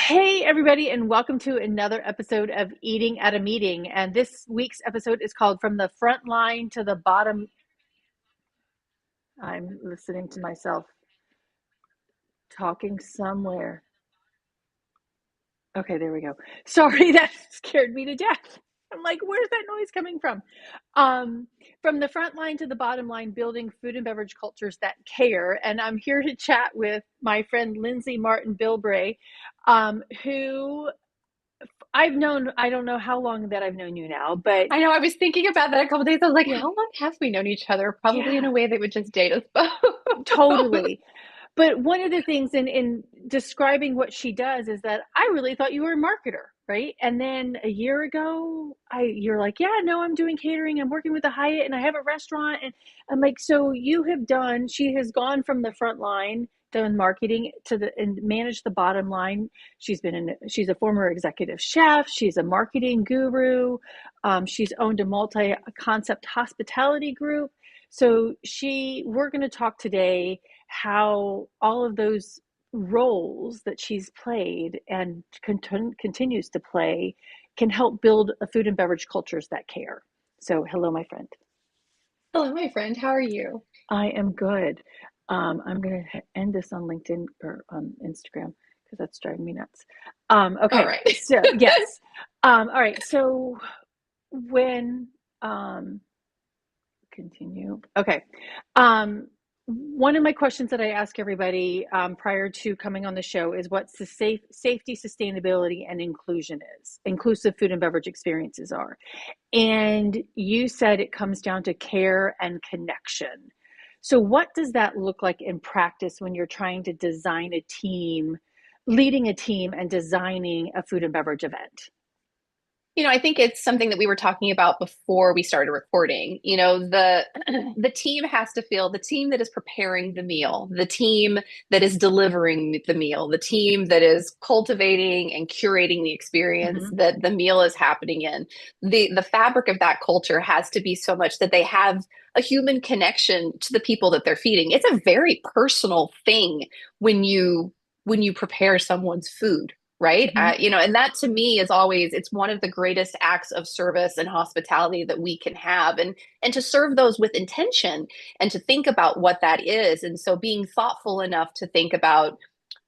Hey, everybody, and welcome to another episode of Eating at a Meeting. And this week's episode is called From the Front Line to the Bottom. I'm listening to myself talking somewhere. Okay, there we go. Sorry, that scared me to death. I'm like, where's that noise coming from? From the front line to the bottom line, building food and beverage cultures that care. And I'm here to chat with my friend Lindsay Martin-Bilbrey, who I've known. I don't know how long that I've known you now, but I know I was thinking about that a couple days. I was like, yeah, how long have we known each other? Probably in yeah, a way that would just date us both. totally. But one of the things in describing what she does is that I really thought you were a marketer, right? And then a year ago, you're like, yeah, no, I'm doing catering. I'm working with the Hyatt, and I have a restaurant. And I'm like, so you have done. She has gone from the front line, done marketing to the and managed the bottom line. She's a former executive chef. She's a marketing guru. She's owned a multi-concept hospitality group. So we're going to talk today how all of those roles that she's played and continues to play can help build a food and beverage cultures that care. So, hello, my friend. Hello, my friend. How are you? I am good. I'm going to end this on LinkedIn or on Instagram because that's driving me nuts. All Okay, right. so yes. All right, so when continue. Okay. One of my questions that I ask everybody prior to coming on the show is what's the safety, sustainability, and inclusive food and beverage experiences are. And you said it comes down to care and connection. So what does that look like in practice when you're trying to design a team, leading a team and designing a food and beverage event? I think it's something that we were talking about before we started recording. The the team has to feel the team that is preparing the meal, the team that is delivering the meal, the team that is cultivating and curating the experience Mm-hmm. that the meal is happening in. The fabric of that culture has to be so much that they have a human connection to the people that they're feeding. It's a very personal thing when you prepare someone's food, right? Mm-hmm. And that to me is always, it's one of the greatest acts of service and hospitality that we can have, and to serve those with intention and to think about what that is. And so being thoughtful enough to think about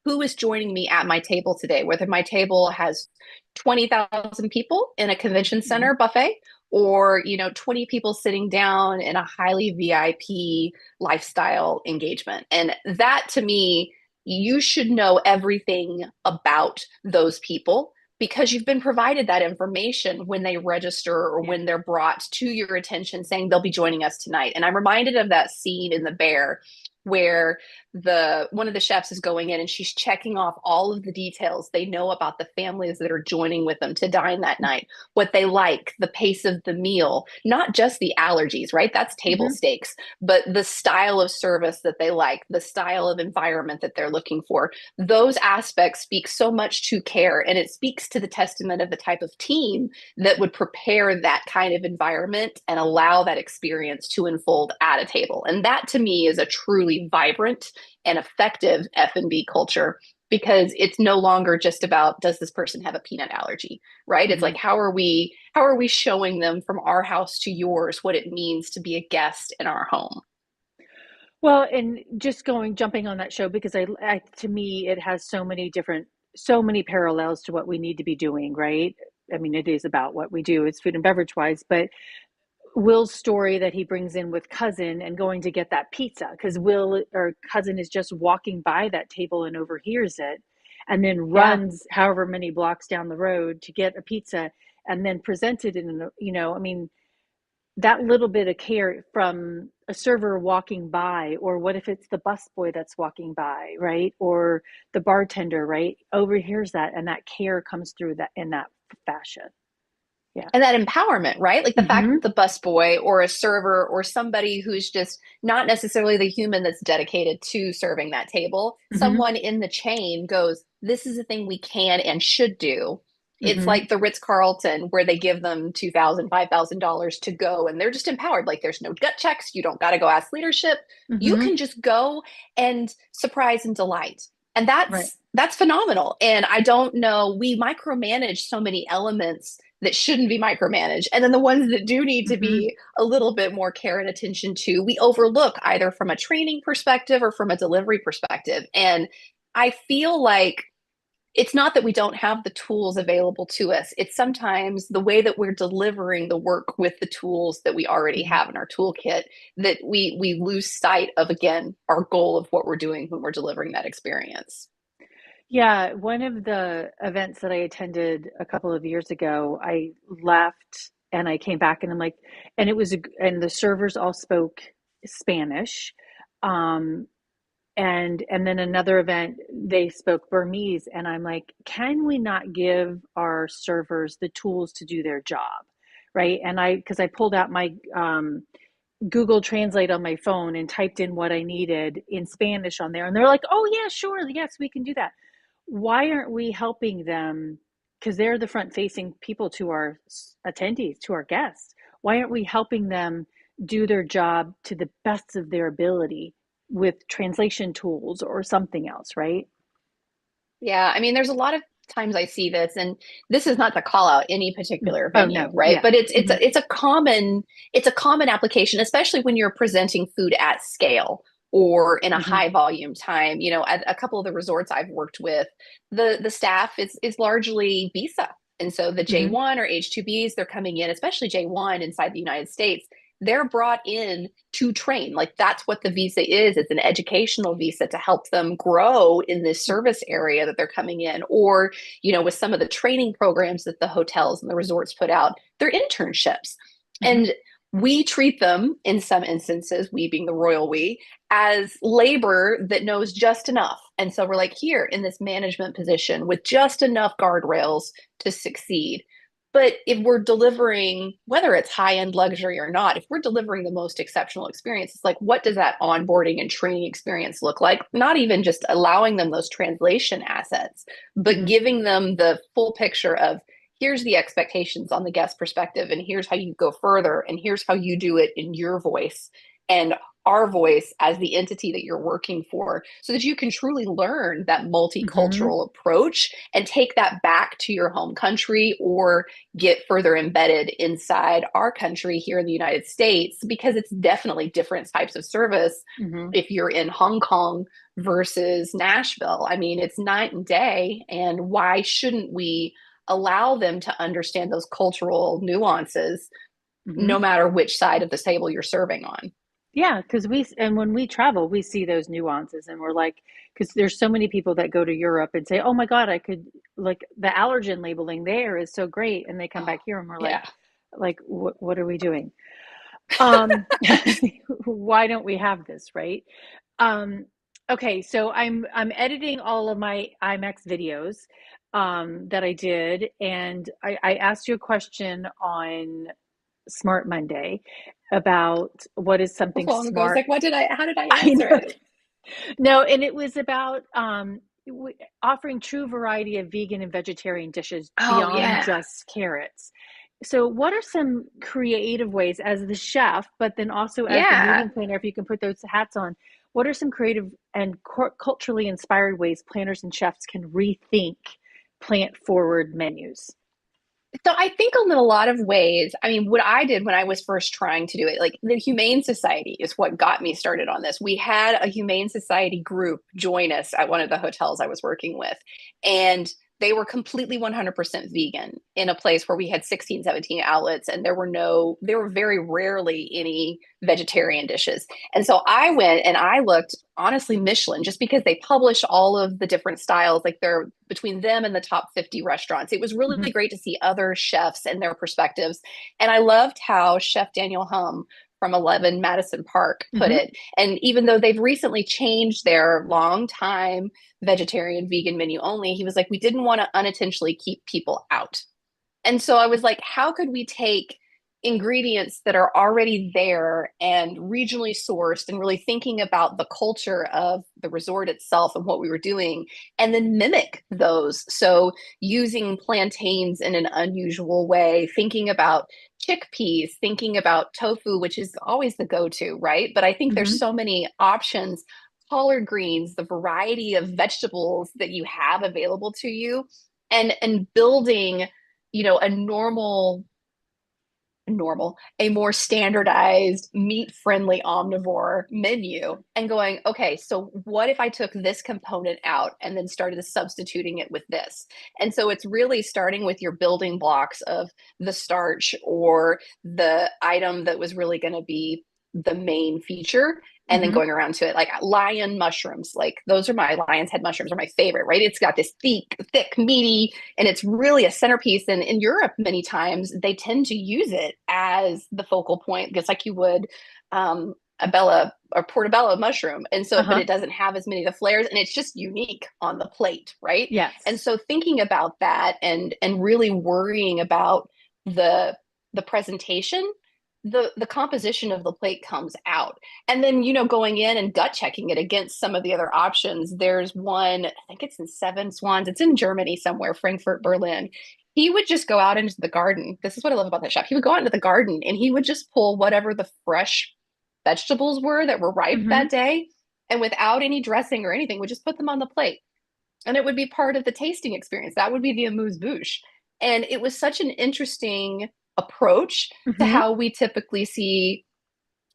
who is joining me at my table today, whether my table has 20,000 people in a convention Mm-hmm. center buffet, or 20 people sitting down in a highly VIP lifestyle engagement. And that to me, you should know everything about those people because you've been provided that information when they register or Yeah. when they're brought to your attention saying they'll be joining us tonight. And I'm reminded of that scene in The Bear where the one of the chefs is going in and she's checking off all of the details they know about the families that are joining with them to dine that night, what they like, the pace of the meal, not just the allergies, right? That's table Mm-hmm. stakes, but the style of service that they like, the style of environment that they're looking for. Those aspects speak so much to care, and it speaks to the testament of the type of team that would prepare that kind of environment and allow that experience to unfold at a table. And that to me is a truly vibrant and effective F&B culture, because it's no longer just about, does this person have a peanut allergy, right? It's Mm-hmm. like, how are we showing them from our house to yours what it means to be a guest in our home? Well, and just jumping on that show because to me, it has so many parallels to what we need to be doing, right? I mean, it is about what we do. It's food and beverage wise, but Will's story that he brings in with cousin and going to get that pizza because Will or cousin is just walking by that table and overhears it and then Yeah. runs however many blocks down the road to get a pizza and then present it I mean, that little bit of care from a server walking by, or what if it's the busboy that's walking by, right? Or the bartender, right? Overhears that and that care comes through that in that fashion. Yeah. And that empowerment, right? Like the fact Mm-hmm. that the busboy or a server or somebody who's just not necessarily the human that's dedicated to serving that table, Mm-hmm. someone in the chain goes, this is a thing we can and should do. It's Mm-hmm. like the Ritz-Carlton where they give them $2,000, $5,000 to go and they're just empowered. Like there's no gut checks. You don't got to go ask leadership. You Mm-hmm. can just go and surprise and delight. And Right. that's phenomenal. And I don't know, we micromanage so many elements that shouldn't be micromanaged. And then the ones that do need to Hmm. be a little bit more care and attention to, we overlook either from a training perspective or from a delivery perspective. And I feel like it's not that we don't have the tools available to us. It's sometimes the way that we're delivering the work with the tools that we already Hmm. have in our toolkit that we lose sight of, again, our goal of what we're doing when we're delivering that experience. Yeah, one of the events that I attended a couple of years ago, I left and I came back and I'm like, and it was, and the servers all spoke Spanish. Um, and then another event, they spoke Burmese. And I'm like, can we not give our servers the tools to do their job? Right. And because I pulled out my Google Translate on my phone and typed in what I needed in Spanish on there. And they're like, oh, yeah, sure. Yes, we can do that. Why aren't we helping them? Because they're the front facing people to our attendees, to our guests. Why aren't we helping them do their job to the best of their ability with translation tools or something else, right? Yeah, I mean, there's a lot of times I see this, and this is not to call out any particular Oh, venue, no. right? Yeah. But Hmm. it's a common application, especially when you're presenting food at scale or in a Hmm. high volume time. You know, at a couple of the resorts I've worked with, the staff is largely visa. And so the Hmm. J1 or H2Bs, they're coming in, especially J1 inside the United States, they're brought in to train. Like that's what the visa is. It's an educational visa to help them grow in this service area that they're coming in. Or, you know, with some of the training programs that the hotels and the resorts put out, they're internships. Hmm. And we treat them in some instances, we being the royal we, as labor that knows just enough. And so we're like here in this management position with just enough guardrails to succeed. But if we're delivering, whether it's high end luxury or not, if we're delivering the most exceptional experience, it's like, what does that onboarding and training experience look like? Not even just allowing them those translation assets, but Hmm. giving them the full picture of here's the expectations on the guest perspective, and here's how you go further, and here's how you do it in your voice. And our voice as the entity that you're working for, so that you can truly learn that Hmm. multicultural approach and take that back to your home country or get further embedded inside our country here in the United States, because it's definitely different types of service Hmm. if you're in Hong Kong versus Nashville. I mean, it's night and day. And why shouldn't we allow them to understand those cultural nuances Hmm. no matter which side of the table you're serving on? Yeah, because and when we travel, we see those nuances and we're like, because there's so many people that go to Europe and say, oh my God, I could, like, the allergen labeling there is so great. And they come back Oh, here and we're yeah. like, what are we doing? Um, why don't we have this, right? Um, okay, so I'm editing all of my IMAX videos that I did, and I asked you a question on Smart Monday about what is something Long ago, it's smart. like, how did I I answer know. it? No, and it was about offering true variety of vegan and vegetarian dishes Oh, beyond yeah. just carrots. So, what are some creative ways as the chef, but then also as the Yeah. meeting planner, if you can put those hats on, what are some creative and culturally inspired ways planners and chefs can rethink plant forward menus? So I think in a lot of ways, I mean, what I did when I was first trying to do it, like the Humane Society is what got me started on this. We had a Humane Society group join us at one of the hotels I was working with, and they were completely 100% vegan in a place where we had 16, 17 outlets, and there were very rarely any vegetarian dishes. And so I went and I looked, honestly, Michelin, just because they publish all of the different styles, like they're between them and the top 50 restaurants. It was really Hmm. great to see other chefs and their perspectives. And I loved how Chef Daniel Hum from 11 Madison Park put Hmm. it. And even though they've recently changed their long time vegetarian vegan menu only, he was like, we didn't want to unintentionally keep people out. And so I was like, how could we take ingredients that are already there and regionally sourced and really thinking about the culture of the resort itself and what we were doing and then mimic those? So using plantains in an unusual way, thinking about chickpeas, thinking about tofu, which is always the go-to, right? But I think there's Hmm. so many options collard greens, the variety of vegetables that you have available to you, and building, a a more standardized meat friendly omnivore menu and going, okay, so what if I took this component out and then started substituting it with this? And so it's really starting with your building blocks of the starch or the item that was really going to be the main feature, and then Hmm. going around to it, like lion mushrooms, like those are my lion's head mushrooms are my favorite, right? It's got this thick meaty, and it's really a centerpiece. And in Europe, many times they tend to use it as the focal point, just like you would a bella or portobello mushroom. And so, but Uh-huh. it doesn't have as many of the flares, and it's just unique on the plate, right? And Yes. so, thinking about that and really worrying about the the presentation, the composition of the plate comes out, and then going in and gut checking it against some of the other options. There's one, I think it's in Seven Swans, it's in Germany somewhere, Frankfurt, Berlin. He would just go out into the garden. This is what I love about that shop. He would go out into the garden and he would just pull whatever the fresh vegetables were that were ripe Hmm. that day, and without any dressing or anything would just put them on the plate, and it would be part of the tasting experience. That would be the amuse bouche. And it was such an interesting approach to Hmm. how we typically see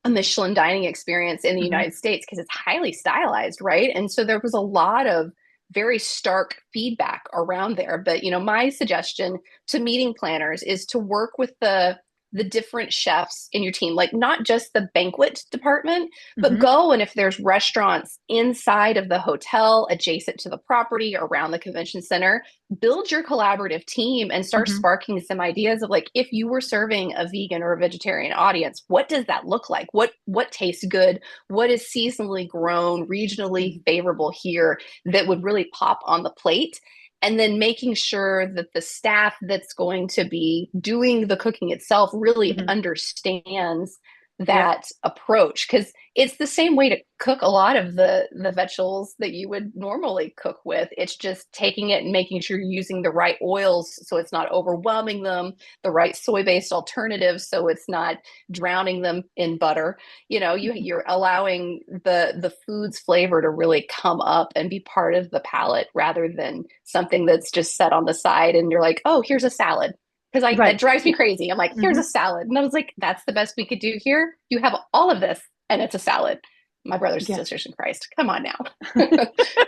a Michelin dining experience in the Hmm. United States, because it's highly stylized, right? And so there was a lot of very stark feedback around there. But my suggestion to meeting planners is to work with the different chefs in your team, like not just the banquet department, but Hmm. go, and if there's restaurants inside of the hotel adjacent to the property around the convention center, build your collaborative team and start Hmm. sparking some ideas of, like, if you were serving a vegan or a vegetarian audience, what does that look like? What tastes good? What is seasonally grown, regionally favorable here that would really pop on the plate? And then making sure that the staff that's going to be doing the cooking itself really Hmm. understands Yep. that approach, because it's the same way to cook a lot of the vegetables that you would normally cook with. It's just taking it and making sure you're using the right oils so it's not overwhelming them, the right soy-based alternatives so it's not drowning them in butter. You're allowing the food's flavor to really come up and be part of the palate, rather than something that's just set on the side and you're like, oh, here's a salad. Because I that Right. drives me crazy. I'm like, here's Hmm. a salad. And I was like, that's the best we could do here. You have all of this and it's a salad. My brothers and Yeah. sisters in Christ, come on now.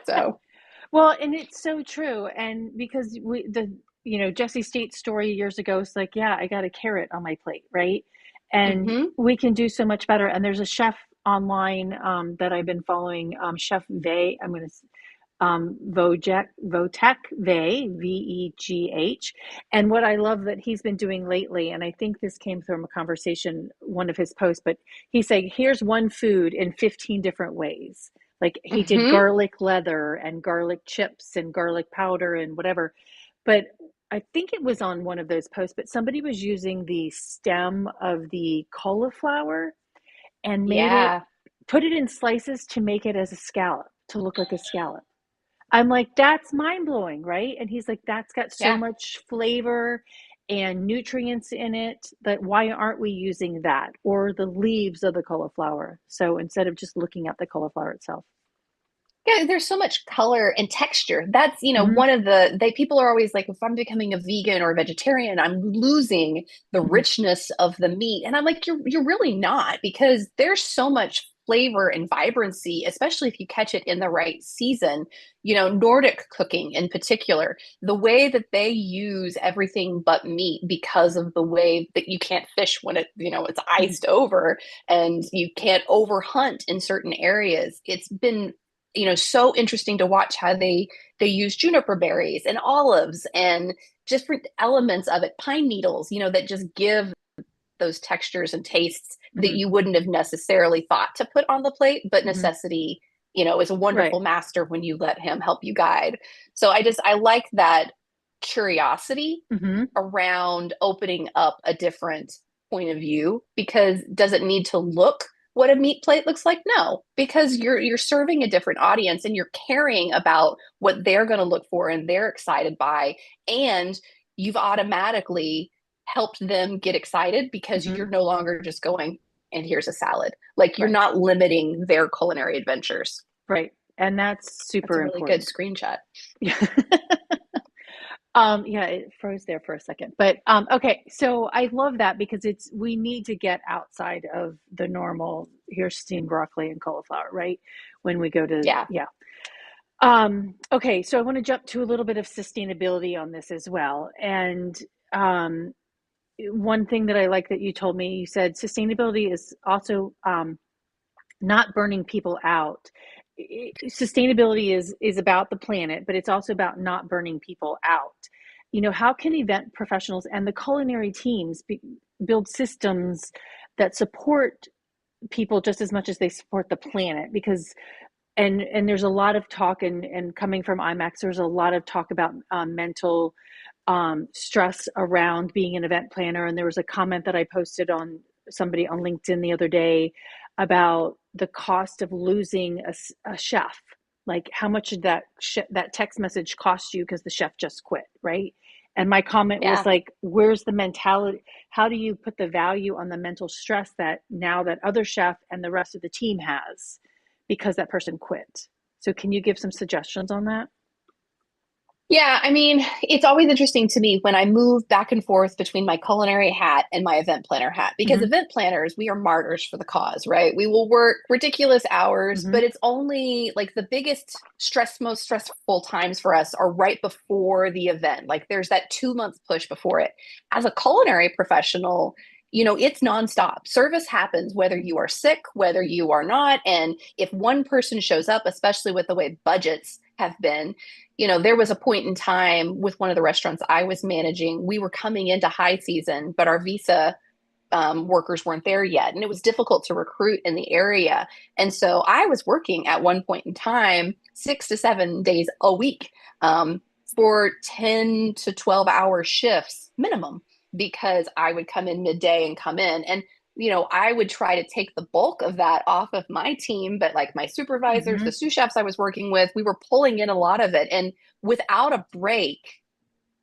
So, Well, and it's so true. And because Jesse State's story years ago is like, yeah, I got a carrot on my plate, right? And mhm, we can do so much better. And there's a chef online that I've been following, Chef Vey. I'm going to Votek Vey, Vegh. And what I love that he's been doing lately, and I think this came from a conversation, one of his posts, but he's saying, here's one food in 15 different ways. Like he did mhm, garlic leather and garlic chips and garlic powder and whatever. But I think it was on one of those posts, but somebody was using the stem of the cauliflower and yeah, put it in slices to make it as a scallop, to look like a scallop. I'm like, that's mind blowing, right? And he's like, that's got so yeah. much flavor and nutrients in it that why aren't we using that or the leaves of the cauliflower? So instead of just looking at the cauliflower itself. Yeah, there's so much color and texture. That's, Hmm. one of they people are always like, if I'm becoming a vegan or a vegetarian, I'm losing the Hmm. richness of the meat. And I'm like, you're really not, because there's so much flavor and vibrancy, especially if you catch it in the right season. Nordic cooking in particular, the way that they use everything but meat, because of the way that you can't fish when it's Hmm. iced over, and you can't over hunt in certain areas. It's been so interesting to watch how they use juniper berries and olives and different elements of it, pine needles, that just give those textures and tastes that Hmm. you wouldn't have necessarily thought to put on the plate, but Hmm. necessity, is a Right. wonderful master when you let him help you guide. So I like that curiosity Hmm. around opening up a different point of view, because does it need to look what a meat plate looks like? No, because you're serving a different audience and you're caring about what they're going to look for and they're excited by, and you've automatically helped them get excited because Hmm. you're no longer just going, and here's a salad. Like, you're Right. not limiting their culinary adventures. Right. And that's That's a super really good important. screenshot. Yeah. Yeah, it froze there for a second. But okay, so I love that because we need to get outside of the normal, here's steamed broccoli and cauliflower, right? When we go to, Yeah. yeah. Okay, so I want to jump to a little bit of sustainability on this as well. And um, one thing that I like that you told me, you said sustainability is also not burning people out. Sustainability is about the planet, but it's also about not burning people out. You know, how can event professionals and the culinary teams build systems that support people just as much as they support the planet? Because and there's a lot of talk, and coming from IMAX, there's a lot of talk about mental stress around being an event planner. And there was a comment that I posted on somebody on LinkedIn the other day about the cost of losing a chef. Like, how much did that text message cost you because the chef just quit, right? And my comment was Yeah. like, where's the mentality? How do you put the value on the mental stress that now that other chef and the rest of the team has because that person quit? So can you give some suggestions on that? Yeah, I mean, it's always interesting to me when I move back and forth between my culinary hat and my event planner hat, because Mm-hmm. event planners, we are martyrs for the cause, right? We will work ridiculous hours, Mm-hmm. but it's only like the biggest most stressful times for us are right before the event. Like there's that 2 month push before it. As a culinary professional, it's nonstop. Service happens whether you are sick, whether you are not. And if one person shows up, especially with the way budgets have been, there was a point in time with one of the restaurants I was managing. We were coming into high season, but our visa workers weren't there yet. And it was difficult to recruit in the area. And so I was working at one point in time 6 to 7 days a week for 10 to 12-hour shifts minimum, because I would come in midday and come in. And I would try to take the bulk of that off of my team, but like my supervisors, Mm-hmm. the sous chefs I was working with, we were pulling in a lot of it. And without a break,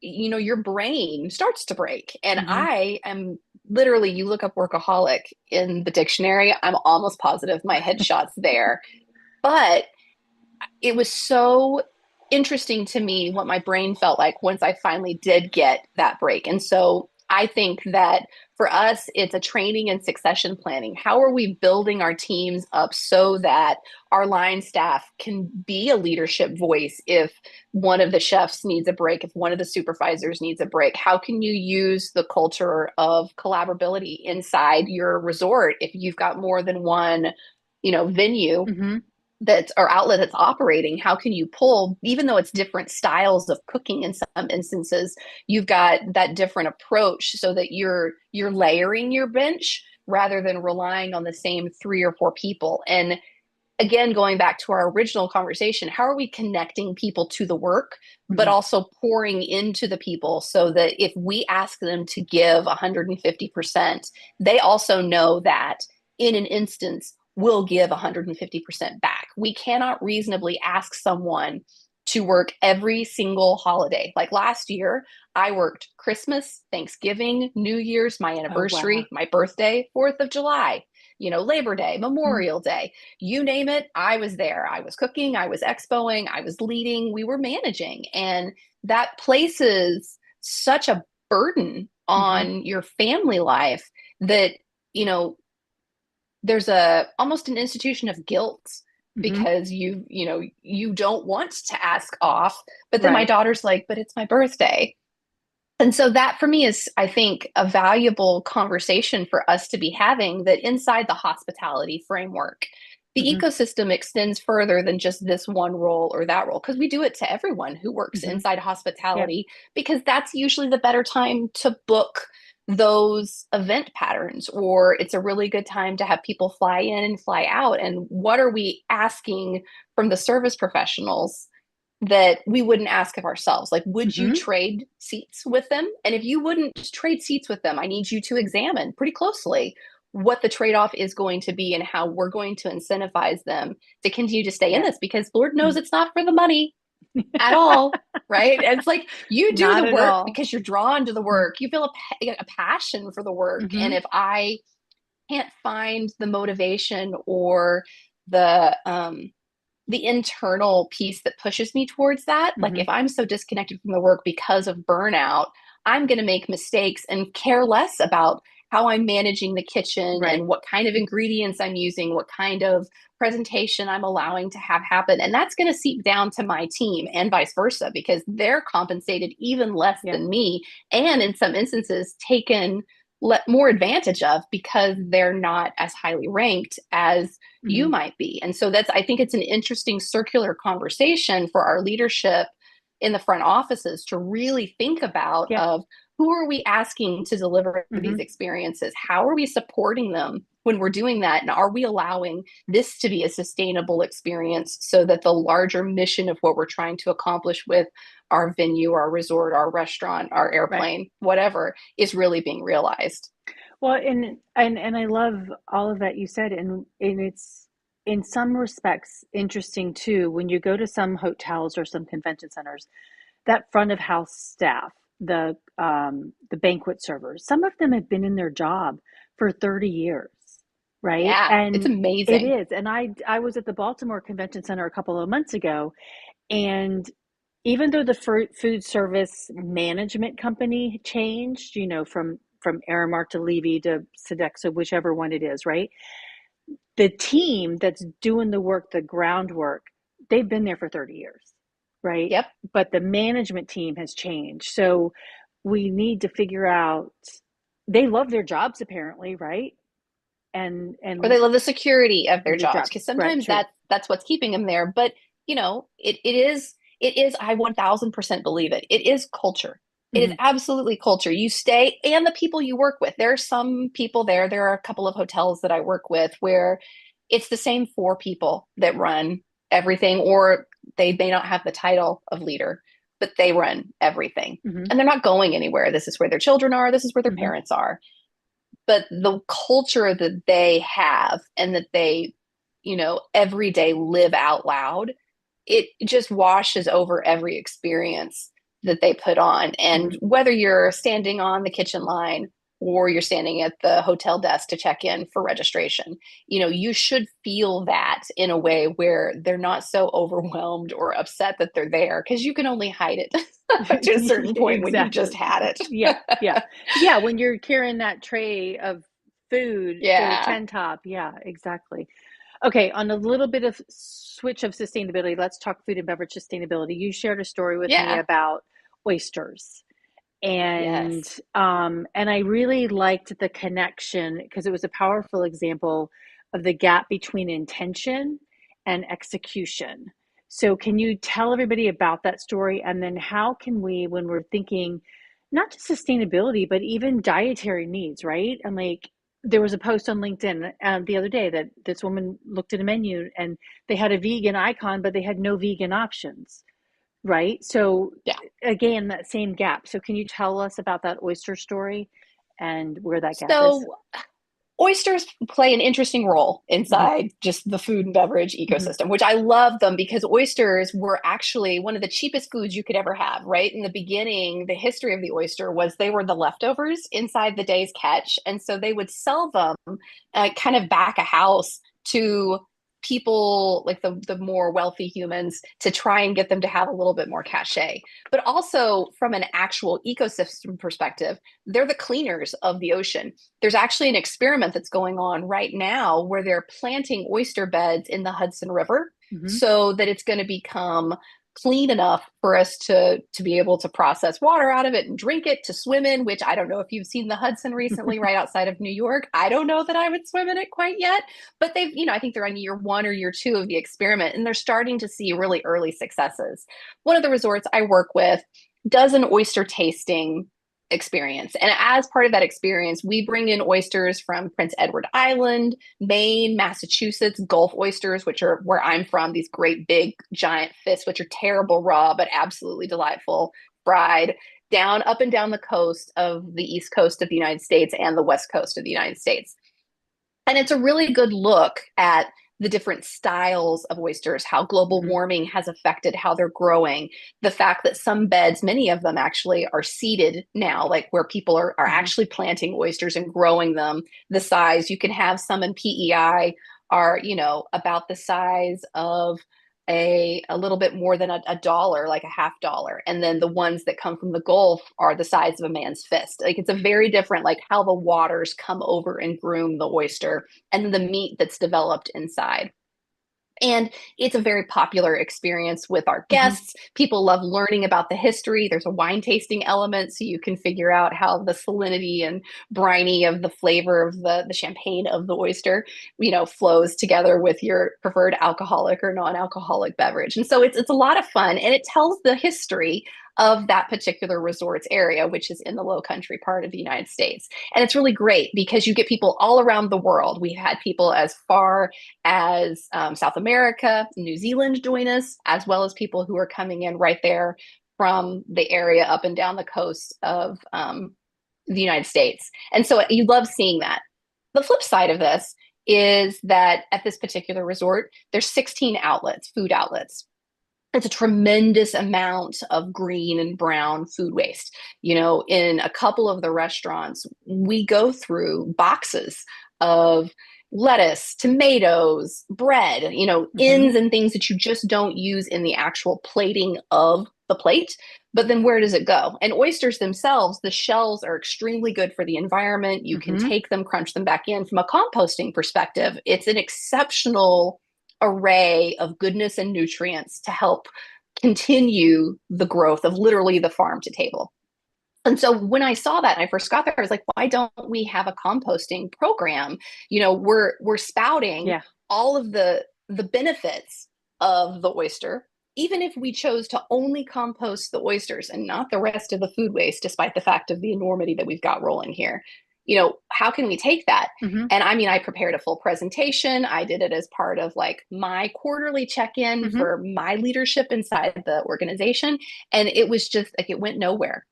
your brain starts to break. And Mm-hmm. I am literally, you look up workaholic in the dictionary, I'm almost positive my headshot's there. But it was so interesting to me what my brain felt like once I finally did get that break. And so I think that for us, it's a training and succession planning. How are we building our teams up so that our line staff can be a leadership voice if one of the chefs needs a break, if one of the supervisors needs a break? How can you use the culture of collaborability inside your resort if you've got more than one, venue Mm-hmm. that's or outlet that's operating? How can you pull, even though it's different styles of cooking in some instances, you've got that different approach so that you're layering your bench rather than relying on the same 3 or 4 people. And again, going back to our original conversation, how are we connecting people to the work, but Mm-hmm. also pouring into the people so that if we ask them to give 150%, they also know that in an instance, we'll give 150% back. We cannot reasonably ask someone to work every single holiday. Like last year, I worked Christmas, Thanksgiving, New Year's, my Oh, wow. anniversary, my birthday, 4th of July, Labor Day, Mm-hmm. Memorial Day, you name it, I was there. I was cooking, I was expoing, I was leading, we were managing. And that places such a burden Mm-hmm. on your family life that, you know, there's almost an institution of guilt Mm-hmm. because you don't want to ask off. But then my Right. daughter's like, but it's my birthday. And so that for me is, I think, a valuable conversation for us to be having, that inside the hospitality framework, the Mm-hmm. ecosystem extends further than just this one role or that role, because we do it to everyone who works Mm-hmm. inside Yeah. hospitality, because that's usually the better time to book those event patterns, or it's a really good time to have people fly in and fly out. And what are we asking from the service professionals that we wouldn't ask of ourselves? Like, would you Mm-hmm. trade seats with them? And if you wouldn't trade seats with them, I need you to examine pretty closely what the trade-off is going to be and how we're going to incentivize them to continue to stay in Yeah. this, because Lord knows it's not for the money at all, right? And it's like you do Not the at work all. because you're drawn to the work. You feel a passion for the work. Mm-hmm. And if I can't find the motivation or the the internal piece that pushes me towards that. Like Hmm. if I'm so disconnected from the work because of burnout, I'm going to make mistakes and care less about how I'm managing the kitchen Right. and what kind of ingredients I'm using, what kind of presentation I'm allowing to have happen. And that's going to seep down to my team and vice versa because they're compensated even less Yeah. than me. And in some instances, taken more advantage of because they're not as highly ranked as you Hmm. might be. And so I think it's an interesting circular conversation for our leadership in the front offices to really think about Yeah. of who are we asking to deliver these Hmm. experiences? How are we supporting them when we're doing that? And are we allowing this to be a sustainable experience so that the larger mission of what we're trying to accomplish with our venue, our resort, our restaurant, our Right. airplane, whatever, is really being realized? Well, and I love all of that you said, and it's in some respects interesting too. When you go to some hotels or some convention centers, that front of house staff, the banquet servers, some of them have been in their job for 30 years, right? Yeah, it's And it amazing. is. And I was at the Baltimore Convention Center a couple of months ago, and even though the food service management company changed, from Aramark to Levy to Sodexo, whichever one it is, right? The team that's doing the work, the groundwork, they've been there for 30 years, right? Yep. But the management team has changed. So we need to figure out, they love their jobs apparently, right? Or And they love the security of their their jobs jobs, because right? sometimes True. that's what's keeping them there. But it is I 1000% believe it. It is culture. It is Hmm. absolutely culture. You stay and the people you work with. There are some people there. There are a couple of hotels that I work with where it's the same four people that run everything, or they may not have the title of leader, but they run everything. Hmm. And they're not going anywhere. This is where their children are. This is where their Hmm. parents are, but the culture that they have and that they, every day live out loud, it just washes over every experience that they put on. Hmm. And whether you're standing on the kitchen line or you're standing at the hotel desk to check in for registration, you should feel that in a way where they're not so overwhelmed or upset that they're there because you can only hide it to a certain point when you've just Exactly. had it. Yeah, yeah. Yeah, when you're carrying that tray of food to Yeah. 10 top. Yeah, exactly. Okay, on a little bit of switch of sustainability, let's talk food and beverage sustainability. You shared a story with me Yeah. about oysters. And Yes. I really liked the connection because it was a powerful example of the gap between intention and execution. So can you tell everybody about that story, and then how can we, when we're thinking not just sustainability but even dietary needs, right? And like, there was a post on LinkedIn the other day that this woman looked at a menu and they had a vegan icon but they had no vegan options, right? So Yeah. again, that same gap. So can you tell us about that oyster story and where that gap is? So oysters play an interesting role Hmm. inside just the food and beverage Hmm. ecosystem, which I love them because oysters were actually one of the cheapest foods you could ever have, right? In the beginning, the history of the oyster was they were the leftovers inside the day's catch. And so they would sell them kind of back a house to people like the more wealthy humans to try and get them to have a little bit more cachet. But also from an actual ecosystem perspective, they're the cleaners of the ocean. There's actually an experiment that's going on right now where they're planting oyster beds in the Hudson River Hmm. so that it's going to become clean enough for us to be able to process water out of it and drink it, to swim in, which I don't know if you've seen the Hudson recently right outside of New York. I don't know that I would swim in it quite yet, but I think they're on year one or year two of the experiment, and they're starting to see really early successes. One of the resorts I work with does an oyster tasting experience. And as part of that experience, we bring in oysters from Prince Edward Island, Maine, Massachusetts, Gulf oysters, which are where I'm from, these great big giant fish, which are terrible raw, but absolutely delightful, fried, down up and down the coast of the East Coast of the United States and the West Coast of the United States. And it's a really good look at the different styles of oysters, how global Hmm. warming has affected how they're growing, the fact that some beds, many of them actually are seeded now, like where people are Hmm. actually planting oysters and growing them. The size you can have some in PEI are, about the size of a little bit more than a dollar, like a half dollar. And then the ones that come from the Gulf are the size of a man's fist. Like it's a very different, like how the waters come over and groom the oyster and the meat that's developed inside. And it's a very popular experience with our Hmm. guests. People love learning about the history. There's a wine tasting element, so you can figure out how the salinity and briny of the flavor of the champagne of the oyster, flows together with your preferred alcoholic or non-alcoholic beverage. And so it's a lot of fun, and it tells the history of that particular resort's area, which is in the low country part of the United States. And it's really great because you get people all around the world. We've had people as far as South America, New Zealand join us, as well as people who are coming in right there from the area up and down the coast of the United States. And so you love seeing that. The flip side of this is that at this particular resort, there's 16 outlets, food outlets. It's a tremendous amount of green and brown food waste. In a couple of the restaurants, we go through boxes of lettuce, tomatoes, bread, Hmm. ends and things that you just don't use in the actual plating of the plate. But then where does it go? And oysters themselves, the shells are extremely good for the environment. You can Hmm. take them, crunch them back in. From a composting perspective, it's an exceptional array of goodness and nutrients to help continue the growth of literally the farm to table. And so when I saw that and I first got there, I was like, why don't we have a composting program? We're spouting Yeah. all of the benefits of the oyster, even if we chose to only compost the oysters and not the rest of the food waste, despite the fact of the enormity that we've got rolling here. How can we take that? Hmm. And I mean, I prepared a full presentation. I did it as part of like my quarterly check-in Hmm. for my leadership inside the organization. And it was just like, it went nowhere.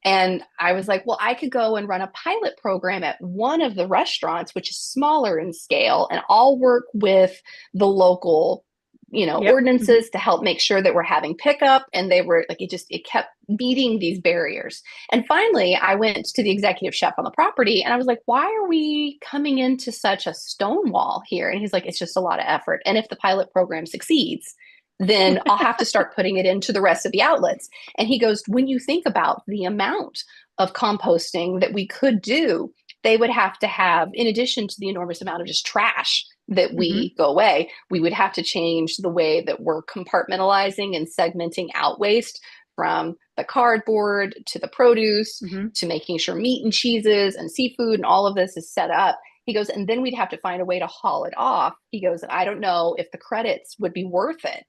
And I was like, well, I could go and run a pilot program at one of the restaurants, which is smaller in scale, and I'll work with the local, Yep. Hmm. ordinances to help make sure that we're having pickup. And they were like, it kept beating these barriers. And finally, I went to the executive chef on the property and I was like, why are we coming into such a stone wall here? And he's like, it's just a lot of effort. And if the pilot program succeeds, then I'll have to start putting it into the rest of the outlets. And he goes, when you think about the amount of composting that we could do, they would have to have, in addition to the enormous amount of just trash that Hmm. we go away, we would have to change the way that we're compartmentalizing and segmenting out waste from the cardboard to the produce Hmm. to making sure meat and cheeses and seafood and all of this is set up. He goes, and then we'd have to find a way to haul it off. He goes, I don't know if the credits would be worth it.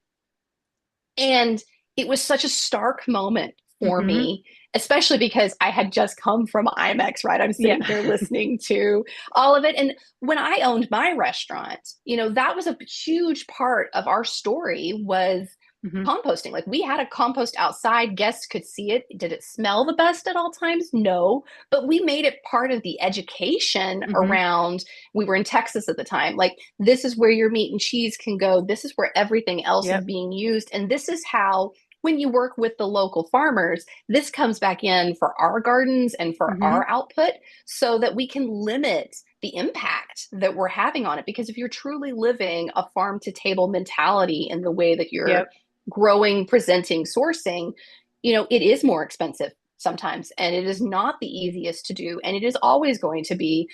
And it was such a stark moment for Hmm. me, especially because I had just come from IMEX, right? I'm Yeah. sitting here listening to all of it. And when I owned my restaurant, that was a huge part of our story was Hmm. composting. Like we had a compost outside, guests could see it. Did it smell the best at all times? No, but we made it part of the education Hmm. around, we were in Texas at the time. Like this is where your meat and cheese can go. This is where everything else is Yep. being used. And this is how, when you work with the local farmers, this comes back in for our gardens and for Hmm. our output so that we can limit the impact that we're having on it. Because if you're truly living a farm to table mentality in the way that you're Yep. growing, presenting, sourcing, it is more expensive sometimes. And it is not the easiest to do. And it is always going to be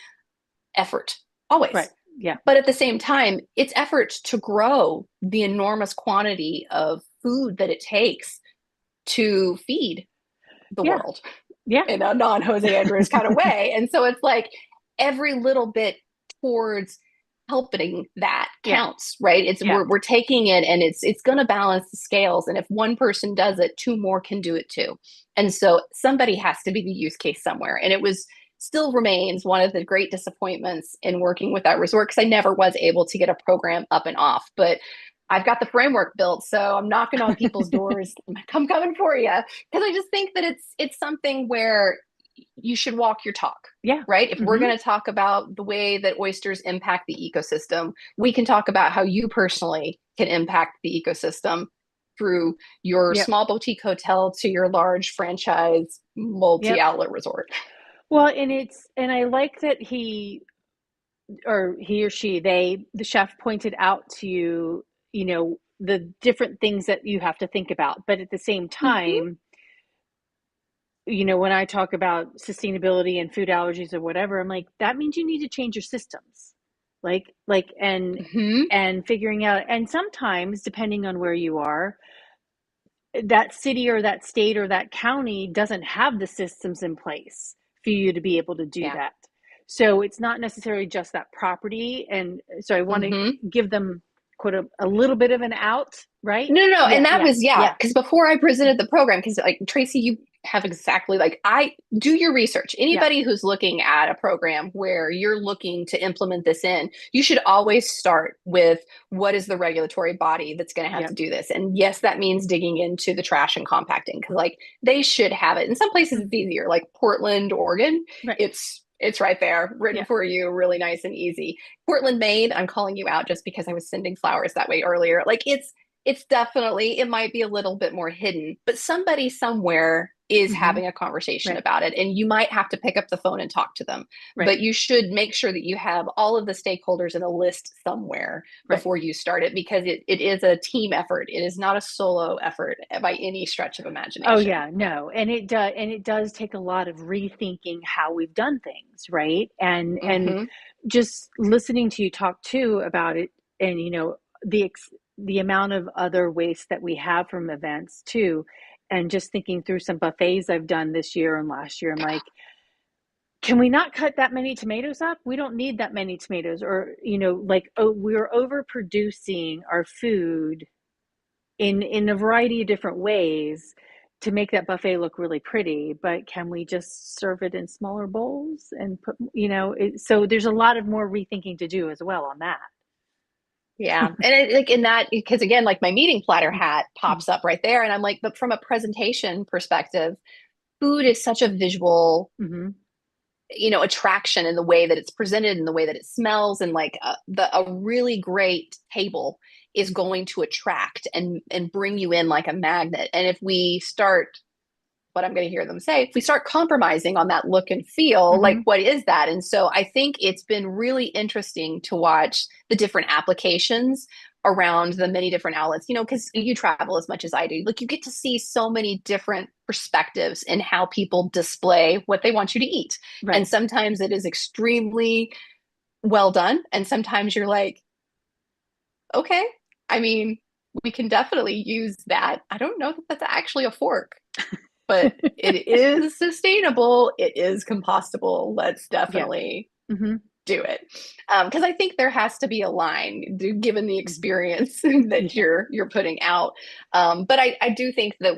effort, Right. always. Yeah. But at the same time, it's effort to grow the enormous quantity of food that it takes to feed the Yeah. world Yeah. in a non Jose Andrews kind of way. And so it's like every little bit towards helping that Yeah. counts, right? It's Yeah. we're taking it and it's going to balance the scales. And if one person does it, two more can do it too. And so somebody has to be the use case somewhere. And it was still remains one of the great disappointments in working with that resort because I never was able to get a program up and off. But I've got the framework built, so I'm knocking on people's doors. I'm coming for you because I just think that it's something where you should walk your talk, Yeah. right? If we're Hmm. going to talk about the way that oysters impact the ecosystem, we can talk about how you personally can impact the ecosystem through your Yep. small boutique hotel to your large franchise Yep. multi-outlet resort. Well, and I like that he or she, the chef pointed out to you, you know, the different things that you have to think about. But at the same Mm-hmm. time, when I talk about sustainability and food allergies or whatever, I'm like, that means you need to change your systems. Like Mm-hmm. and figuring out, and sometimes depending on where you are, that city or that state or that county doesn't have the systems in place for you to be able to do Yeah. that. So it's not necessarily just that property. And so I want to Mm-hmm. give them quote a little bit of an out, right? No, no, no. Yeah, And that yeah, was, yeah, yeah, because before I presented the program, because like Tracy, you have exactly like I do your research. yeah, Anybody who's looking at a program where you're looking to implement this in, you should always start with what is the regulatory body that's going to have yeah, to do this. And yes, that means digging into the trash and compacting because like they should have it. In some places it's easier, like Portland, Oregon, right, it's right there, written yeah, for you, really nice and easy. Portland, Maine, I'm calling you out just because I was sending flowers that way earlier. Like it's definitely, it might be a little bit more hidden, but somebody somewhere is mm-hmm, having a conversation right, about it. And you might have to pick up the phone and talk to them, right, but you should make sure that you have all of the stakeholders in a list somewhere right. before you start it because it is a team effort. It is not a solo effort by any stretch of Oh imagination. yeah, no, and it does take a lot of rethinking how we've done things, right? And Mm-hmm. just listening to you talk too about it, and the amount of other waste that we have from events too, and just thinking through some buffets I've done this year and last year, I'm like, can we not cut that many tomatoes up? We don't need that many tomatoes, or like, oh, we're overproducing our food in a variety of different ways to make that buffet look really pretty, but can we just serve it in smaller bowls and put, so there's a lot of more rethinking to do as well on that. Yeah. And like in that, because again, like my meeting platter hat pops up right there. And I'm like, but from a presentation perspective, food is such a visual, Mm-hmm. attraction in the way that it's presented and the way that it smells. And like a really great table is going to attract and bring you in like a magnet. And if we start what I'm going to hear them say, if we start compromising on that look and feel, like Mm-hmm. what is that? And so I think it's been really interesting to watch the different applications around the many different outlets, because you travel as much as I do. Like you get to see so many different perspectives in how people display what they want you to eat. Right. And sometimes it is extremely well done. And sometimes you're like, okay, I mean, we can definitely use that. I don't know that that's actually a fork, but it is sustainable. It is compostable. Let's Yeah. definitely Mm-hmm. do it. Because I think there has to be a line, given the Mm-hmm. experience that Yeah. you're putting out. But I do think that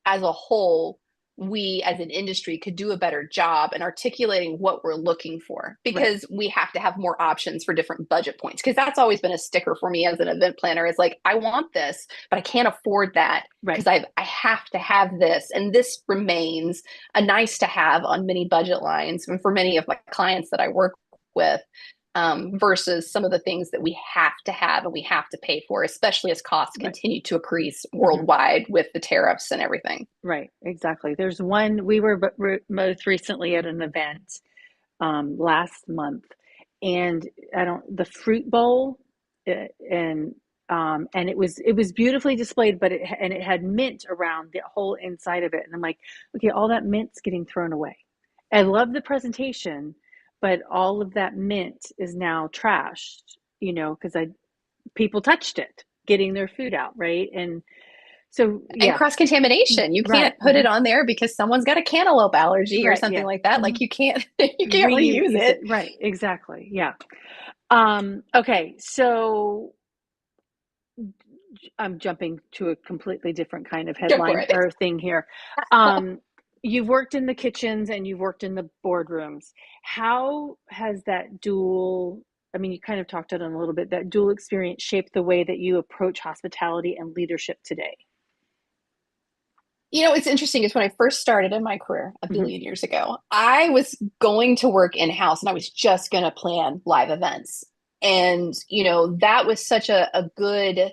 as a whole, we as an industry could do a better job in articulating what we're looking for Right. because we have to have more options for different budget points. Because that's always been a sticker for me as an event planner is like, I want this, but I can't afford that Right. because I have to have this. And this remains a nice to have on many budget lines. And for many of my clients that I work with, versus some of the things that we have to have and we have to pay for, especially as costs Right. continue to increase Mm-hmm. worldwide with the tariffs and everything. Right. Exactly. There's one, we were most recently at an event last month, and I don't the fruit bowl, and it was beautifully displayed, but it had mint around the whole inside of it, and I'm like, okay, all that mint's getting thrown away. I love the presentation, but all of that mint is now trashed, because I people touched it, getting their food out, right? And so And yeah, cross contamination, you right, can't put it on there because someone's got a cantaloupe allergy or right, something yeah. like that. Mm-hmm. Like you can't you can't reuse Reuse it, it. right, exactly, yeah. Okay, so I'm jumping to a completely different kind of Go for headline it. or thing here. um you've worked in the kitchens and you've worked in the boardrooms. How has that dual, I mean, you kind of talked about it a little bit, that dual experience shaped the way that you approach hospitality and leadership today? It's interesting is when I first started in my career a Mm-hmm. billion years ago, I was going to work in house and I was just going to plan live events. And, that was such a good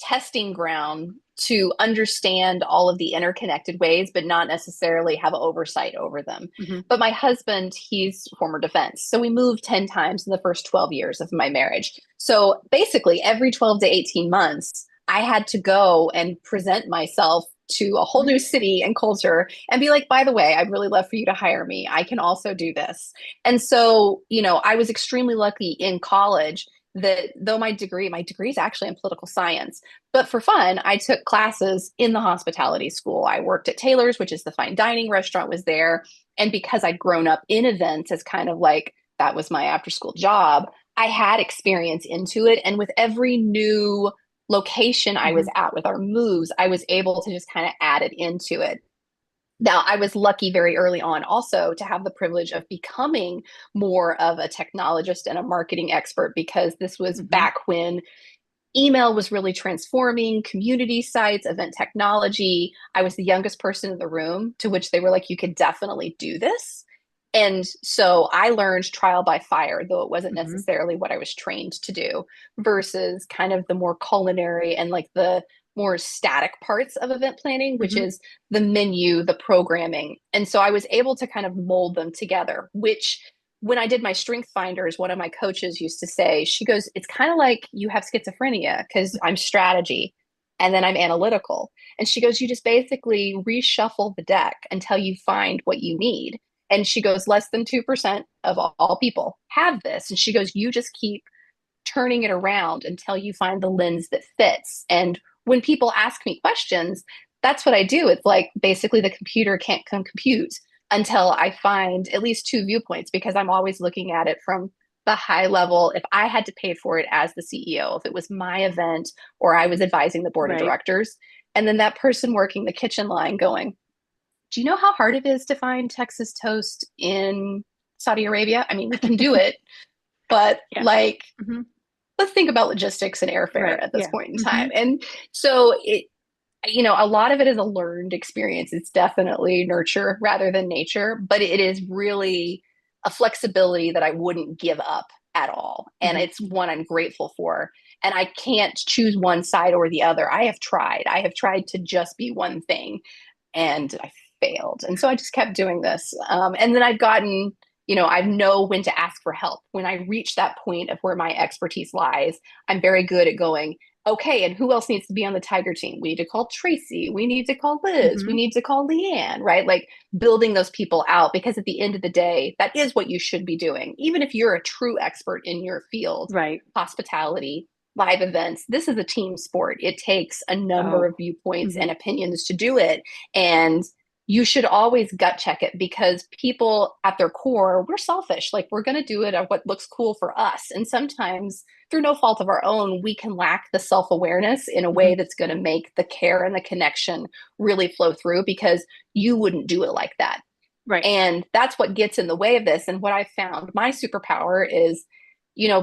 testing ground to understand all of the interconnected ways, but not necessarily have oversight over them. Mm-hmm. But my husband, he's former defense. So we moved 10 times in the first 12 years of my marriage. So basically, every 12 to 18 months, I had to go and present myself to a whole new city and culture and be like, by the way, I'd really love for you to hire me. I can also do this. And so, I was extremely lucky in college that though my degree is actually in political science, but for fun, I took classes in the hospitality school. I worked at Taylor's, which is the fine dining restaurant, was there. And because I'd grown up in events as kind of like that was my after school job, I had experience into it. And with every new location I was Hmm. at with our moves, I was able to just kind of add it into it. Now, I was lucky very early on also to have the privilege of becoming more of a technologist and a marketing expert because this was Hmm. back when email was really transforming community sites, event technology. I was the youngest person in the room, to which they were like, you could definitely do this. And so I learned trial by fire, though it wasn't Hmm. necessarily what I was trained to do, versus kind of the more culinary and like the more static parts of event planning, which Hmm. is the menu, the programming. And so I was able to kind of mold them together, which when I did my strength finders, one of my coaches used to say, she goes, it's kind of like you have schizophrenia because I'm strategy and then I'm analytical. And she goes, you just basically reshuffle the deck until you find what you need. And she goes, less than 2% of all people have this. And she goes, you just keep turning it around until you find the lens that fits. And when people ask me questions, that's what I do. It's like basically the computer can't compute until I find at least two viewpoints because I'm always looking at it from the high level. If I had to pay for it as the CEO, if it was my event or I was advising the board of Right. directors, and then that person working the kitchen line going, do you know how hard it is to find Texas toast in Saudi Arabia? I mean, we can do it, but Yeah. like, Hmm. let's think about logistics and airfare Right. at this Yeah. point in Hmm. time. And so a lot of it is a learned experience. It's definitely nurture rather than nature, but it is really a flexibility that I wouldn't give up at all. And Hmm. it's one I'm grateful for. And I can't choose one side or the other. I have tried. I have tried to just be one thing and I failed. And so I just kept doing this. And then I've gotten, I know when to ask for help. When I reach that point of where my expertise lies, I'm very good at going, okay, and who else needs to be on the Tiger team? We need to call Tracy. We need to call Liz. We Hmm. need to call Leanne, right? Like building those people out because at the end of the day, that is what you should be doing. Even if you're a true expert in your field, Right. hospitality, live events, this is a team sport. It takes a number Oh. of viewpoints Hmm. and opinions to do it. And you should always gut check it because people at their core, we're selfish. Like we're going to do it at what looks cool for us. And sometimes through no fault of our own, we can lack the self awareness in a way Hmm. that's going to make the care and the connection really flow through because you wouldn't do it like that. Right. And that's what gets in the way of this. And what I found my superpower is,